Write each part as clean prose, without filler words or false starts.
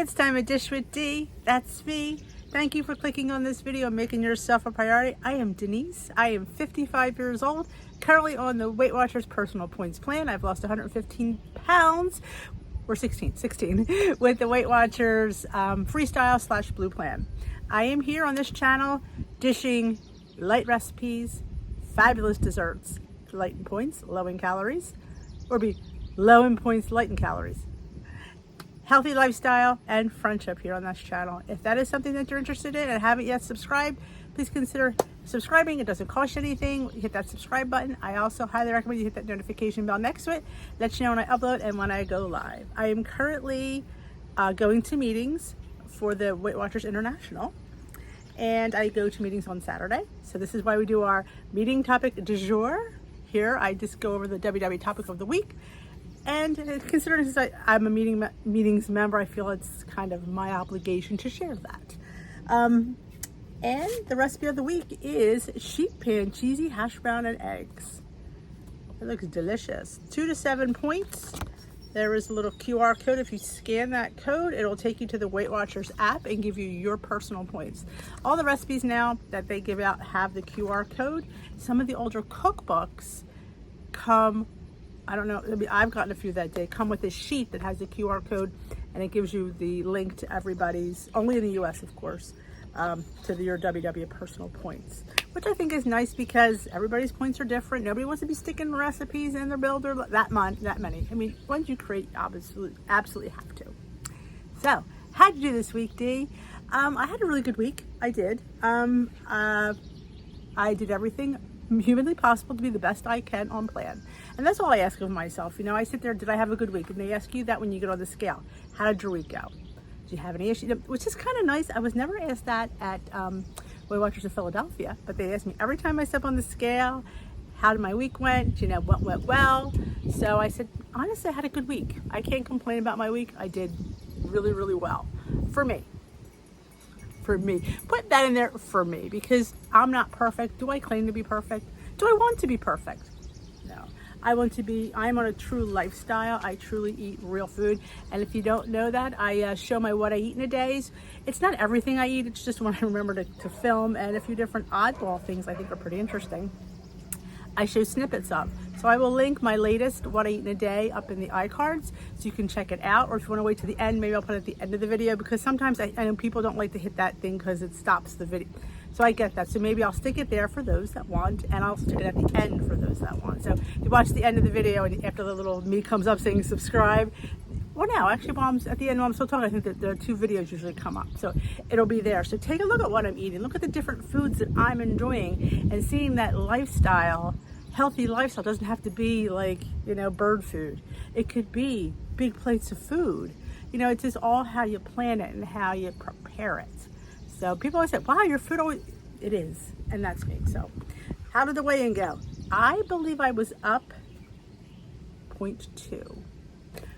It's time to dish with D. That's me. Thank you for clicking on this video and making yourself a priority. I am Denise. I am 55 years old, currently on the Weight Watchers Personal Points Plan. I've lost 115 pounds, or 16 with the Weight Watchers Freestyle / Blue Plan. I am here on this channel dishing light recipes, fabulous desserts, light in points, low in calories, or be low in points, light in calories. Healthy lifestyle and friendship here on this channel. If that is something that you're interested in and haven't yet subscribed, please consider subscribing. It doesn't cost you anything. Hit that subscribe button. I also highly recommend you hit that notification bell next to it. Let you know when I upload and when I go live. I am currently going to meetings for the Weight Watchers International, and I go to meetings on Saturday. So this is why we do our meeting topic du jour. Here I just go over the WW topic of the week. And considering since I'm a meetings member, I feel it's kind of my obligation to share that. And the recipe of the week is sheet pan cheesy hash brown and eggs. It looks delicious. 2 to 7 points. There is a little QR code. If you scan that code, it'll take you to the Weight Watchers app and give you your personal points. All the recipes now that they give out have the QR code. Some of the older cookbooks come, I don't know, I've gotten a few that day, come with a sheet that has the QR code, and it gives you the link to everybody's, only in the US of course, to your WW personal points, which I think is nice because everybody's points are different. Nobody wants to be sticking recipes in their builder that many. I mean, once you create, absolutely have to. So, how'd you do this week, Dee? I had a really good week. I did. I did everything humanly possible to be the best I can on plan. And that's all I ask of myself. You know, I sit there, did I have a good week? And they ask you that when you get on the scale. How did your week go? Did you have any issues? Which is kind of nice. I was never asked that at Weight Watchers in Philadelphia, but they asked me every time I step on the scale, how did my week went? You know, what went well? So I said, honestly, I had a good week. I can't complain about my week. I did really, really well. For me. Put that in there, for me, because I'm not perfect. Do I claim to be perfect? Do I want to be perfect? No. I'm on a true lifestyle. I truly eat real food. And if you don't know that, I show my what I eat in a days. It's not everything I eat. It's just what I remember to film, and a few different oddball things I think are pretty interesting. I show snippets of. So I will link my latest what I eat in a day up in the iCards so you can check it out. Or if you want to wait to the end, maybe I'll put it at the end of the video, because sometimes I know people don't like to hit that thing because it stops the video. So I get that. So maybe I'll stick it there for those that want, and I'll stick it at the end for those that want. So you watch the end of the video, and after the little me comes up saying subscribe, well, now actually while I'm at the end while I'm still talking, I think that there are 2 videos usually come up, so it'll be there. So take a look at what I'm eating, look at the different foods that I'm enjoying, and seeing that lifestyle. Healthy lifestyle doesn't have to be like, you know, bird food. It could be big plates of food. You know, it's just all how you plan it and how you prepare it. So people always say, wow, your food always, it is, and that's me. So how did the weigh-in go? I believe I was up 0.2,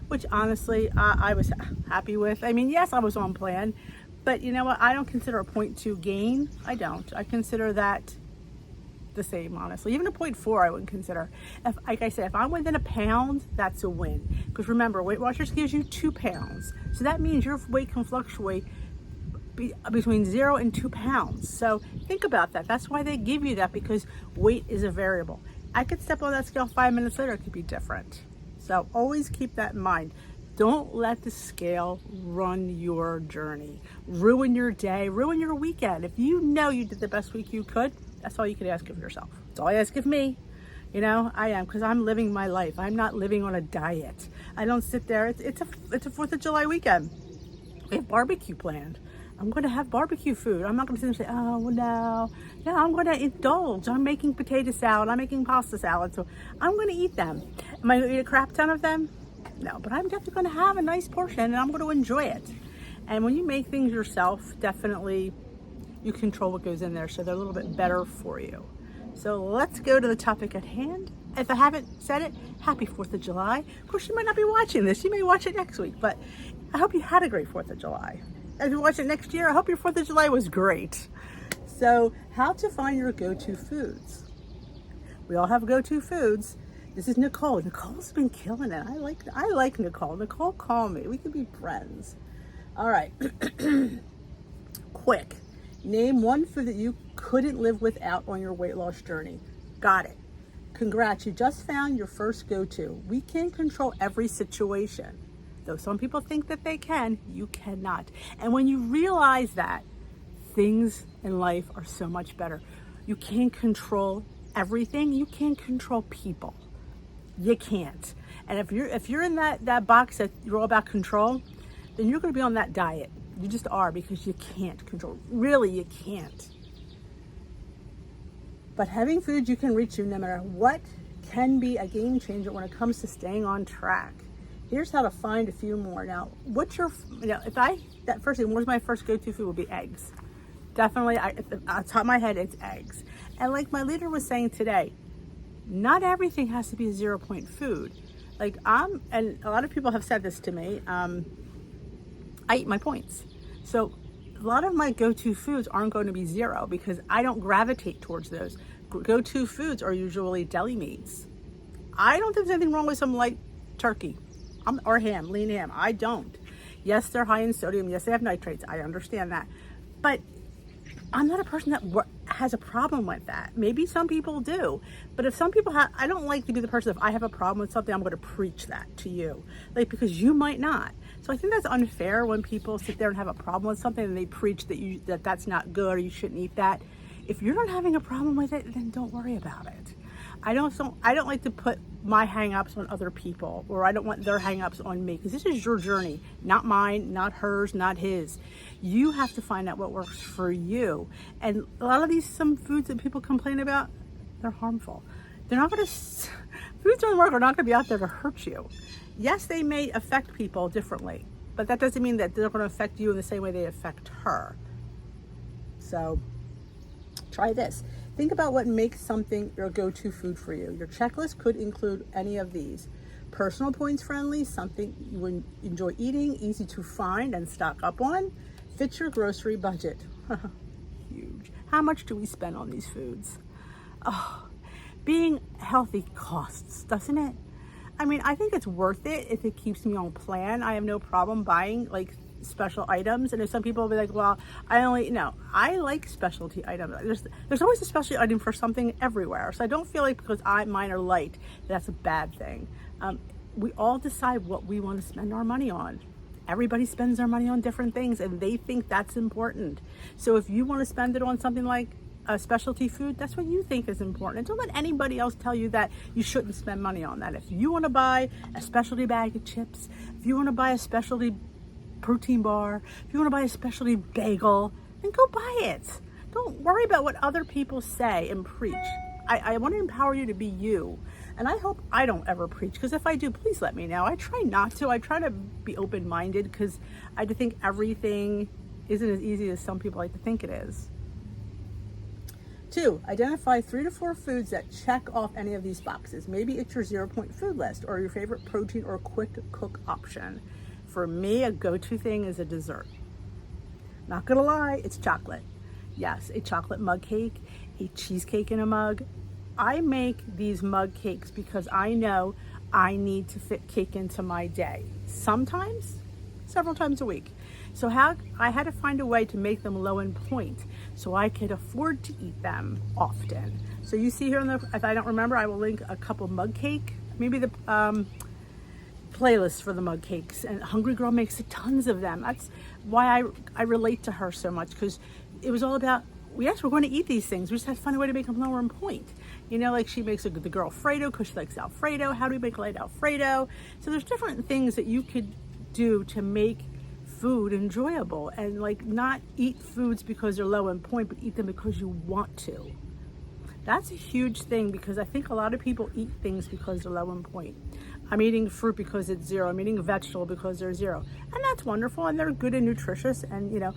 which honestly I was happy with. I mean, yes, I was on plan, but you know what? I don't consider a 0.2 gain. I don't. I consider that the same, honestly. Even a 0.4 I wouldn't consider. If, like I said, if I'm within a pound, that's a win. Because remember, Weight Watchers gives you 2 pounds. So that means your weight can fluctuate between 0 and 2 pounds. So think about that. That's why they give you that, because weight is a variable. I could step on that scale 5 minutes later, it could be different. So always keep that in mind. Don't let the scale run your journey, ruin your day, ruin your weekend. If you know you did the best week you could, that's all you can ask of yourself. That's all I ask of me. You know, I am, because I'm living my life. I'm not living on a diet. I don't sit there. It's a 4th of July weekend. We have barbecue planned. I'm going to have barbecue food. I'm not going to sit there and say, oh, well, no. No, I'm going to indulge. I'm making potato salad. I'm making pasta salad. So I'm going to eat them. Am I going to eat a crap ton of them? No, but I'm definitely going to have a nice portion, and I'm going to enjoy it. And when you make things yourself, definitely you control what goes in there, so they're a little bit better for you. So let's go to the topic at hand. If I haven't said it, happy 4th of July. Of course, you might not be watching this. You may watch it next week, but I hope you had a great 4th of July. If you watch it next year, I hope your 4th of July was great. So how to find your go-to foods. We all have go-to foods. This is Nicole. Nicole's been killing it. I like Nicole. Nicole, call me. We could be friends. All right. Quick. Name one food that you couldn't live without on your weight loss journey. Got it. Congrats, you just found your first go-to. We can't control every situation. Though some people think that they can, you cannot. And when you realize that, things in life are so much better. You can't control everything. You can't control people. You can't. And if you're in that box that you're all about control, then you're going to be on that diet. You just are, because you can't control. Really, you can't. But having food you can reach no matter what can be a game changer when it comes to staying on track. Here's how to find a few more. Now, what's your, that first thing, what's my first go-to food would be eggs. Definitely, at the top of my head, it's eggs. And like my leader was saying today, not everything has to be a 0-point food. And a lot of people have said this to me, I eat my points. So a lot of my go-to foods aren't going to be 0 because I don't gravitate towards those. Go-to foods are usually deli meats. I don't think there's anything wrong with some light turkey or ham, lean ham. I don't. Yes, they're high in sodium. Yes, they have nitrates. I understand that. But I'm not a person that has a problem with that. Maybe some people do. But if some people I don't like to be the person, if I have a problem with something, I'm going to preach that to you. Because you might not. So I think that's unfair when people sit there and have a problem with something and they preach that that's not good or you shouldn't eat that. If you're not having a problem with it, then don't worry about it. I don't like to put my hang-ups on other people, or I don't want their hang-ups on me, because this is your journey, not mine, not hers, not his. You have to find out what works for you. And a lot of some foods that people complain about, they're harmful. Foods on the market are not going to be out there to hurt you. Yes, they may affect people differently, but that doesn't mean that they're going to affect you in the same way they affect her. So try this. Think about what makes something your go-to food for you. Your checklist could include any of these. Personal points friendly, something you enjoy eating, easy to find and stock up on. Fits your grocery budget. Huge. How much do we spend on these foods? Oh, being healthy costs, doesn't it? I think it's worth it if it keeps me on plan. I have no problem buying special items. And if some people will be like, well, I like specialty items. There's always a specialty item for something everywhere. So I don't feel like because mine are light, that's a bad thing. We all decide what we want to spend our money on. Everybody spends their money on different things and they think that's important. So if you want to spend it on something like a specialty food, that's what you think is important. And don't let anybody else tell you that you shouldn't spend money on that. If you want to buy a specialty bag of chips, if you want to buy a specialty protein bar, if you want to buy a specialty bagel, then go buy it. Don't worry about what other people say and preach. I want to empower you to be you. And I hope I don't ever preach, because if I do, please let me know. I try not to. I try to be open-minded, because I think everything isn't as easy as some people like to think it is. 2, identify 3 to 4 foods that check off any of these boxes. Maybe it's your 0-point food list or your favorite protein or quick cook option. For me, a go-to thing is a dessert. Not gonna lie, it's chocolate. Yes, a chocolate mug cake, a cheesecake in a mug. I make these mug cakes because I know I need to fit cake into my day. Sometimes, several times a week. So I had to find a way to make them low in point so I could afford to eat them often. So you see here, if I don't remember, I will link a couple mug cake, maybe the playlist for the mug cakes. And Hungry Girl makes tons of them. That's why I relate to her so much, because it was all about, yes, we're going to eat these things. We just have to find a way to make them lower in point. She makes the girl Alfredo because she likes Alfredo. How do we make light Alfredo? So there's different things that you could do to make food enjoyable, and not eat foods because they're low in point, but eat them because you want to. That's a huge thing, because I think a lot of people eat things because they're low in point. I'm eating fruit because it's 0. I'm eating a vegetable because they're 0. And that's wonderful, and they're good and nutritious, and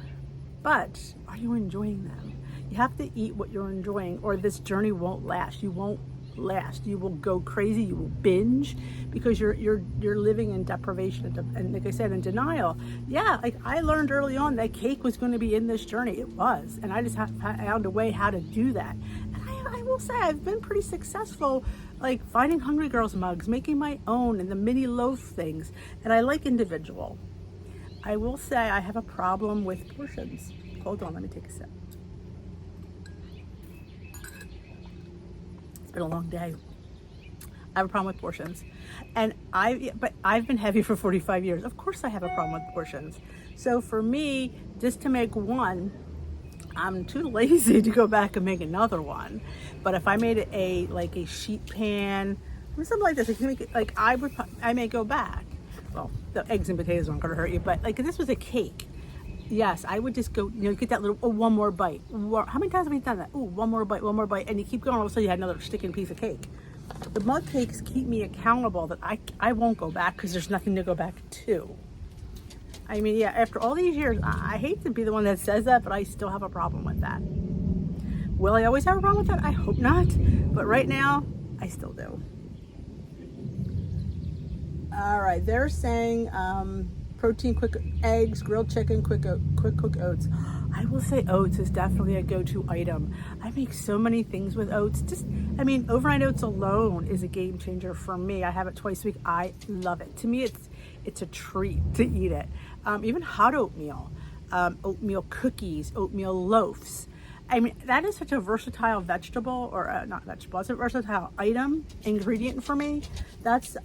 but are you enjoying them? You have to eat what you're enjoying, or this journey won't last. You won't last. You will go crazy. You will binge, because you're living in deprivation and like I said, in denial. Yeah, I learned early on that cake was going to be in this journey. It was, and I just found a way how to do that. And I will say I've been pretty successful, finding Hungry Girls mugs, making my own, and the mini loaf things. And I like individual. I will say I have a problem with portions. Hold on, let me take a sip. It's been a long day. I have a problem with portions. But I've been heavy for 45 years. Of course I have a problem with portions. So for me, just to make one, I'm too lazy to go back and make another one. But if I made it a sheet pan or something like this, I may go back. Well, the eggs and potatoes aren't gonna hurt you, but like if this was a cake, yes, I would just go, get that little, one more bite. How many times have we done that? Ooh, one more bite, and you keep going, all of a sudden you had another sticking piece of cake. The mug cakes keep me accountable that I won't go back because there's nothing to go back to. I mean, yeah, after all these years, I hate to be the one that says that, but I still have a problem with that. Will I always have a problem with that? I hope not, but right now, I still do. All right, they're saying protein, quick eggs, grilled chicken, quick cook oats. I will say oats is definitely a go-to item. I make so many things with oats. Overnight oats alone is a game changer for me. I have it twice a week. I love it. To me, it's a treat to eat it. Even hot oatmeal, oatmeal cookies, oatmeal loaves. I mean, that is such a versatile vegetable, or not vegetable, it's a versatile ingredient for me.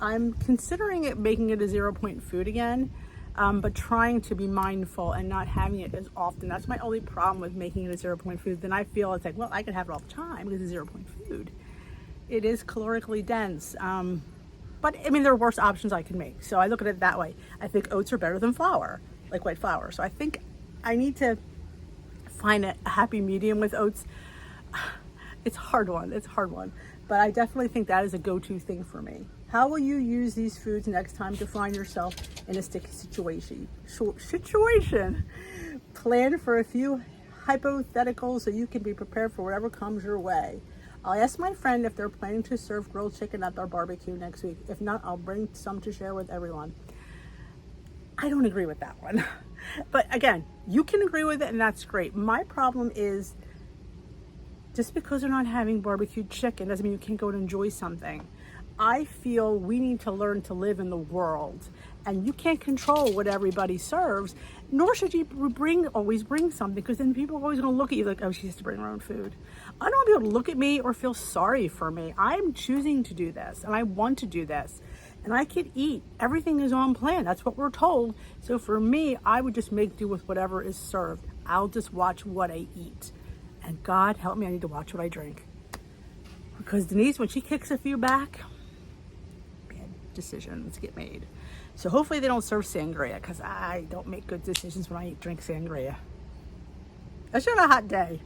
I'm considering making it a 0-point food again, but trying to be mindful and not having it as often. That's my only problem with making it a 0-point food. Then I feel it's like, well, I can have it all the time because it's a 0-point food. It is calorically dense. But there are worse options I can make. So I look at it that way. I think oats are better than flour, like white flour. So I think I need to find a happy medium with oats. It's a hard one. But I definitely think that is a go-to thing for me. How will you use these foods next time to find yourself in a sticky situation? Plan for a few hypotheticals so you can be prepared for whatever comes your way. I'll ask my friend if they're planning to serve grilled chicken at their barbecue next week. If not, I'll bring some to share with everyone. I don't agree with that one. But again, you can agree with it and that's great. My problem is just because they're not having barbecued chicken doesn't mean you can't go and enjoy something. I feel we need to learn to live in the world, and you can't control what everybody serves, nor should you always bring something, because then people are always going to look at you like, oh, she has to bring her own food. I don't want people to look at me or feel sorry for me. I'm choosing to do this, and I want to do this, and I could eat. Everything is on plan. That's what we're told. So for me, I would just make do with whatever is served. I'll just watch what I eat. And God help me, I need to watch what I drink. Because Denise, when she kicks a few back, bad decisions get made. So hopefully they don't serve sangria, because I don't make good decisions when I drink sangria. Especially on a hot day.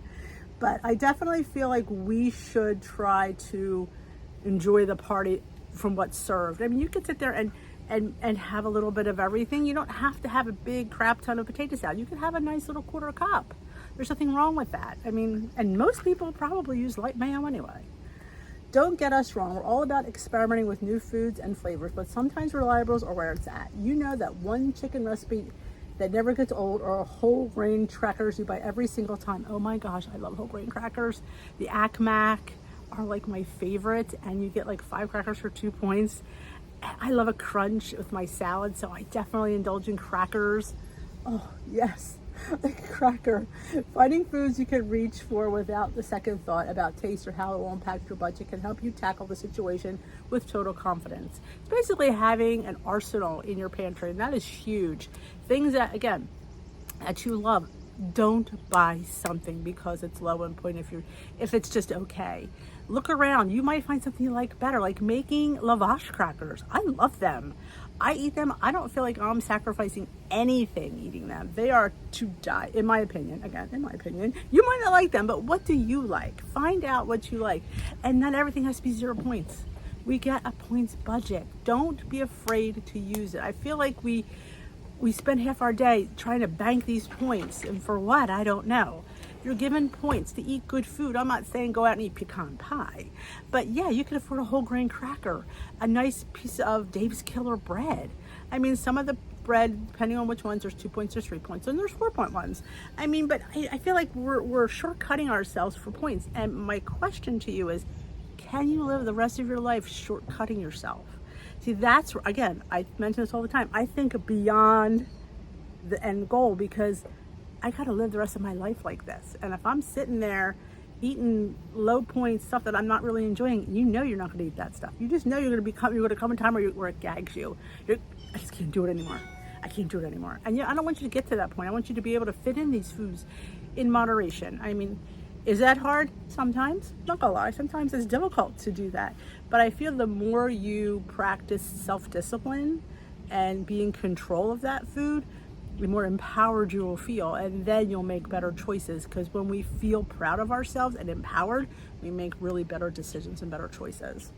But I definitely feel like we should try to enjoy the party from what's served. You could sit there and have a little bit of everything. You don't have to have a big crap ton of potato salad. You could have a nice little quarter cup. There's nothing wrong with that. And most people probably use light mayo anyway. Don't get us wrong. We're all about experimenting with new foods and flavors, but sometimes reliables are where it's at. You know that one chicken recipe that never gets old, or whole grain crackers you buy every single time. Oh my gosh, I love whole grain crackers. The Mac are like my favorite, and you get like 5 crackers for 2 points. I love a crunch with my salad, so I definitely indulge in crackers. Oh yes, like a cracker. Finding foods you can reach for without the second thought about taste or how it will impact your budget can help you tackle the situation with total confidence. It's basically having an arsenal in your pantry, and that is huge. Things that, again, that you love. Don't buy something because it's low in point if it's just okay. Look around. You might find something you like better, like making lavash crackers. I love them. I eat them. I don't feel like I'm sacrificing anything eating them. They are to die, in my opinion. Again, in my opinion. You might not like them, but what do you like? Find out what you like. And not everything has to be 0 points. We get a points budget. Don't be afraid to use it. I feel like we spend half our day trying to bank these points, and for what? I don't know. You're given points to eat good food. I'm not saying go out and eat pecan pie, but yeah, you can afford a whole grain cracker, a nice piece of Dave's Killer bread. Some of the bread, depending on which ones, there's 2 points, there's 3 points, and there's 4-point ones. But I feel like we're shortcutting ourselves for points. And my question to you is, can you live the rest of your life shortcutting yourself? See, that's, again, I mention this all the time. I think beyond the end goal, because I got to live the rest of my life like this. And if I'm sitting there eating low point stuff that I'm not really enjoying, you know you're not going to eat that stuff. You just know you're going to come a time where it gags you. I just can't do it anymore. I can't do it anymore. And I don't want you to get to that point. I want you to be able to fit in these foods in moderation. I mean, is that hard? Sometimes. Not gonna lie, sometimes it's difficult to do that. But I feel the more you practice self-discipline and be in control of that food, the more empowered you will feel, and then you'll make better choices, because when we feel proud of ourselves and empowered, we make really better decisions and better choices.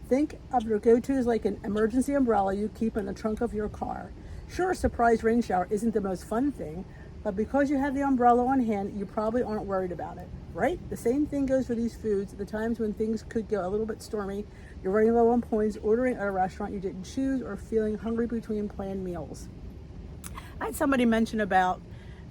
Think of your go-tos like an emergency umbrella you keep in the trunk of your car. Sure, a surprise rain shower isn't the most fun thing, but because you have the umbrella on hand, you probably aren't worried about it, right? The same thing goes for these foods. At the times when things could go a little bit stormy, you're running low on points, ordering at a restaurant you didn't choose, or feeling hungry between planned meals. I had somebody mention about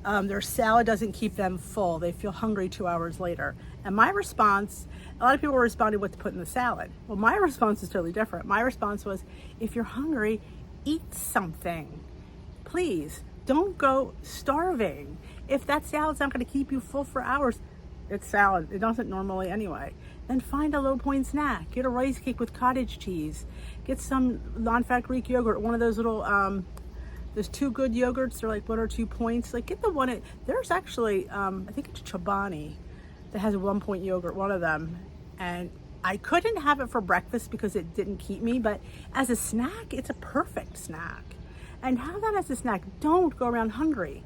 their salad doesn't keep them full. They feel hungry 2 hours later. And my response, a lot of people responded what to put in the salad. Well, my response is totally different. My response was, if you're hungry, eat something. Please, don't go starving. If that salad's not going to keep you full for hours, it's salad. It doesn't normally anyway. Then find a low point snack. Get a rice cake with cottage cheese. Get some non-fat Greek yogurt, one of those little there's 2 good yogurts. They're like 1 or 2 points. Like, get the one. There's actually, I think it's Chobani that has a 1 point yogurt, one of them. And I couldn't have it for breakfast because it didn't keep me. But as a snack, it's a perfect snack. And have that as a snack. Don't go around hungry.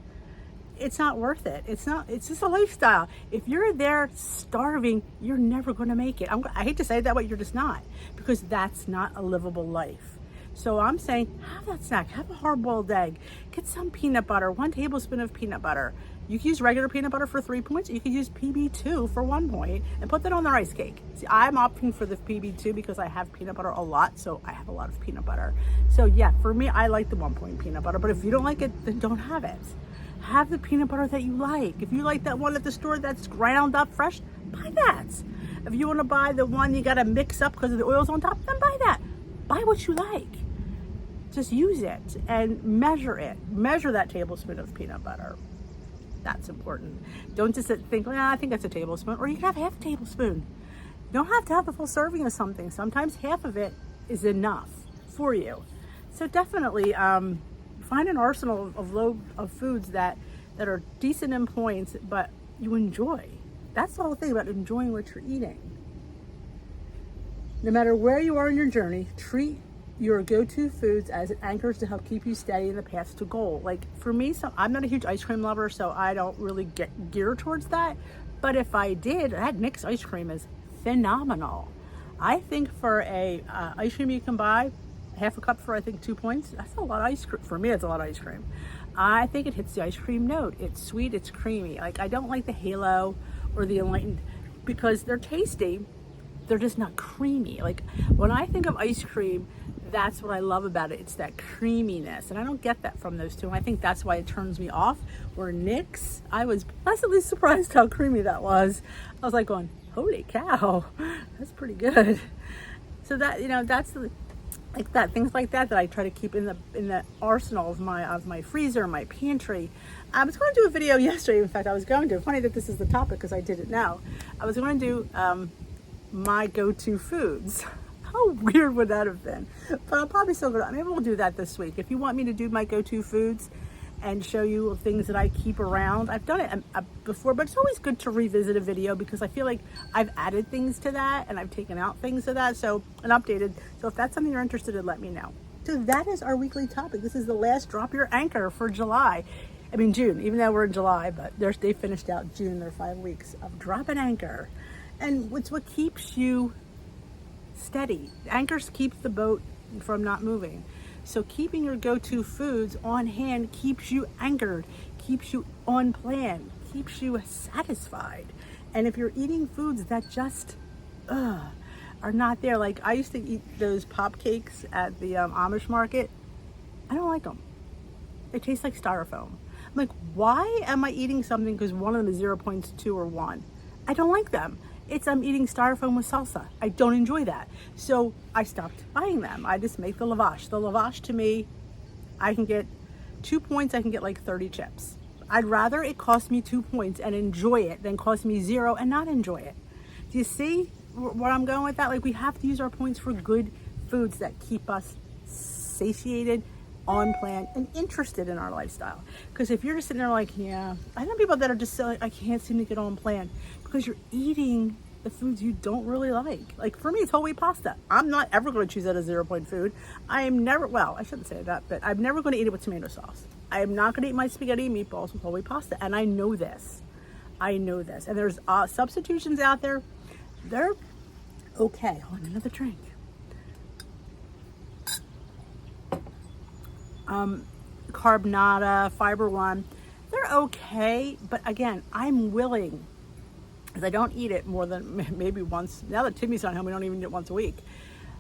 It's not worth it. It's just a lifestyle. If you're there starving, you're never going to make it. I hate to say it that way, you're just not. Because that's not a livable life. So I'm saying, have that snack, have a hard-boiled egg, get some peanut butter, 1 tablespoon of peanut butter. You can use regular peanut butter for 3 points. You can use PB2 for 1 point and put that on the rice cake. See, I'm opting for the PB2 because I have peanut butter a lot, so I have a lot of peanut butter. So yeah, for me, I like the 1 point peanut butter, but if you don't like it, then don't have it. Have the peanut butter that you like. If you like that one at the store that's ground up fresh, buy that. If you want to buy the one you got to mix up because of the oils on top, then buy that. Buy what you like. Just use it and measure it. Measure that tablespoon of peanut butter. That's important. Don't just think, well, I think that's a tablespoon. Or you can have half a tablespoon. You don't have to have a full serving of something. Sometimes half of it is enough for you. So definitely find an arsenal of foods that are decent in points, but you enjoy. That's the whole thing about enjoying what you're eating. No matter where you are in your journey, treat your go-to foods as anchors to help keep you steady in the path to goal. Like for me, I'm not a huge ice cream lover, so I don't really get geared towards that. But if I did, that mixed ice cream is phenomenal. I think for a ice cream you can buy, half a cup for I think 2 points, that's a lot of ice cream. For me, it's a lot of ice cream. I think it hits the ice cream note. It's sweet, it's creamy. Like I don't like the Halo or the Enlightened because they're tasty. They're just not creamy. Like when I think of ice cream, that's what I love about it. It's that creaminess. And I don't get that from those two. And I think that's why it turns me off. Where Nick's, I was pleasantly surprised how creamy that was. I was like going, holy cow, that's pretty good. So that, that's like that, things like that I try to keep in the arsenal of my freezer, my pantry. I was going to do a video yesterday. In fact, I was going to. Funny that this is the topic because I did it now. I was going to do my go-to foods. How weird would that have been? But I'll probably still go. Maybe we'll do that this week. If you want me to do my go-to foods and show you things that I keep around, I've done it before, but it's always good to revisit a video because I feel like I've added things to that and I've taken out things to that, and updated. So if that's something you're interested in, let me know. So that is our weekly topic. This is the last Drop Your Anchor for July. June, even though we're in July, but they finished out June, their 5 weeks of Drop an Anchor. And it's what keeps you steady. Anchors keep the boat from not moving. So keeping your go-to foods on hand keeps you anchored, keeps you on plan, keeps you satisfied. And if you're eating foods that just are not there, like I used to eat those pop cakes at the Amish market. I don't like them. They taste like styrofoam. I'm like, why am I eating something because one of them is 0.2 or 1? I don't like them. I'm eating styrofoam with salsa. I don't enjoy that. So I stopped buying them. I just make the lavash. The lavash to me, I can get 2 points, I can get like 30 chips. I'd rather it cost me 2 points and enjoy it than cost me 0 and not enjoy it. Do you see where I'm going with that? Like, we have to use our points for good foods that keep us satiated, on plan, and interested in our lifestyle. Because if you're just sitting there like, yeah, I know people that are just like, I can't seem to get on plan, because you're eating the foods you don't really like. Like, for me, it's whole wheat pasta. I'm not ever going to choose that as a 0-point food. I am never, well, I shouldn't say that, but I'm never going to eat it with tomato sauce. I am not going to eat my spaghetti and meatballs with whole wheat pasta. And I know this. I know this. And there's substitutions out there. They're okay. Hold on, another drink. Carbonata, Fiber One, they're okay, but again, I'm willing, because I don't eat it more than maybe once. Now that Timmy's not home, we don't even eat it once a week,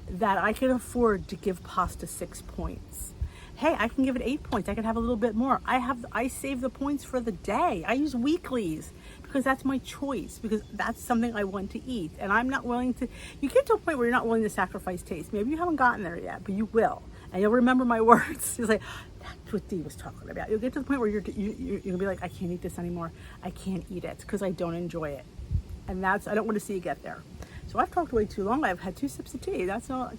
that I can afford to give pasta 6 points. Hey, I can give it 8 points. I can have a little bit more. I save the points for the day. I use weeklies because that's my choice, because that's something I want to eat. And I'm not willing to, you get to a point where you're not willing to sacrifice taste. Maybe you haven't gotten there yet, but you will. And you'll remember my words. It's like, that's what Dee was talking about. You'll get to the point where you'll be like, I can't eat this anymore. I can't eat it because I don't enjoy it. And I don't want to see you get there. So I've talked way too long. I've had 2 sips of tea. That's all.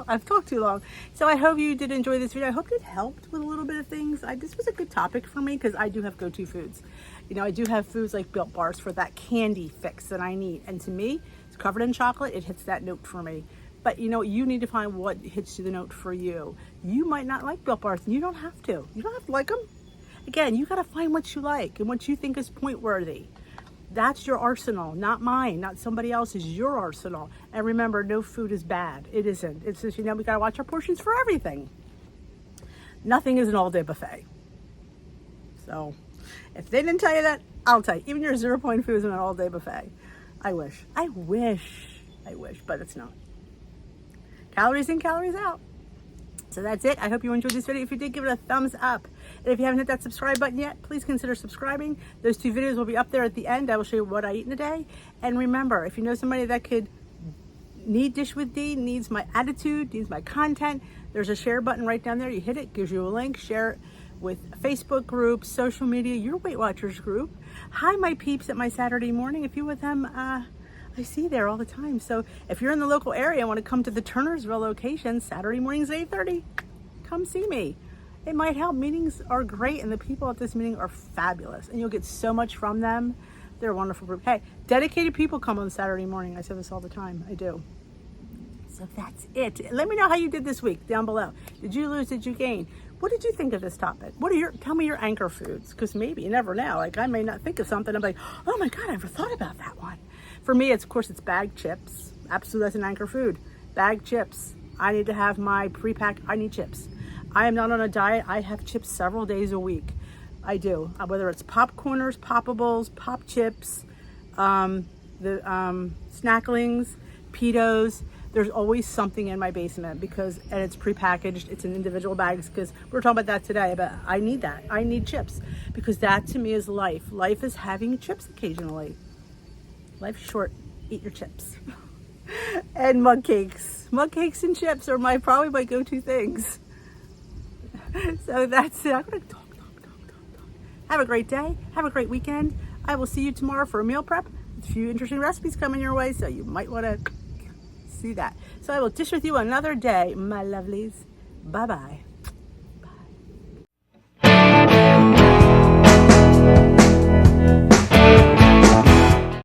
I've talked too long. So I hope you did enjoy this video. I hope it helped with a little bit of things. This was a good topic for me because I do have go-to foods. You know, I do have foods like Built Bars for that candy fix that I need. And to me, it's covered in chocolate. It hits that note for me. But you know, you need to find what hits the note for you. You might not like Built Bars, and you don't have to. You don't have to like them. Again, you got to find what you like and what you think is point worthy. That's your arsenal, not mine, not somebody else's, your arsenal. And remember, no food is bad. It isn't. It's just, you know, we got to watch our portions for everything. Nothing is an all-day buffet. So if they didn't tell you that, I'll tell you. Even your 0-point food is an all-day buffet. I wish, but it's not. Calories in, calories out. So that's it. I hope you enjoyed this video. If you did, give it a thumbs up. And if you haven't hit that subscribe button yet, please consider subscribing. Those 2 videos will be up there at the end. I will show you what I eat in a day. And remember, if you know somebody that could need Dish with Dee, needs my attitude, needs my content, there's a share button right down there. You hit it, gives you a link. Share it with Facebook groups, social media, your Weight Watchers group. Hi, my peeps at my Saturday morning. If you're with them, I see there all the time. So if you're in the local area and want to come to the Turnersville location, Saturday mornings at 8:30, come see me. It might help. Meetings are great, and the people at this meeting are fabulous, and you'll get so much from them. They're a wonderful group. Hey, dedicated people come on Saturday morning. I say this all the time. I do. So that's it. Let me know how you did this week down below. Did you lose? Did you gain? What did you think of this topic? Tell me your anchor foods, because maybe you never know. Like, I may not think of something. I'm like, oh my God, I never thought about that one. For me, of course, it's bagged chips. Absolutely, that's an anchor food. Bagged chips. I need to have my pre-packed, I need chips. I am not on a diet. I have chips several days a week. I do. Whether it's popcorners, poppables, pop chips, the snacklings, Pitos. There's always something in my basement and it's prepackaged. It's in individual bags because we were talking about that today, but I need that. I need chips because that to me is life. Life is having chips occasionally. Life's short. Eat your chips. And mug cakes. Mug cakes and chips are probably my go-to things. So that's it. I'm going to talk. Have a great day. Have a great weekend. I will see you tomorrow for a meal prep. A few interesting recipes coming your way, so you might want to see that. So I will dish with you another day, my lovelies. Bye-bye.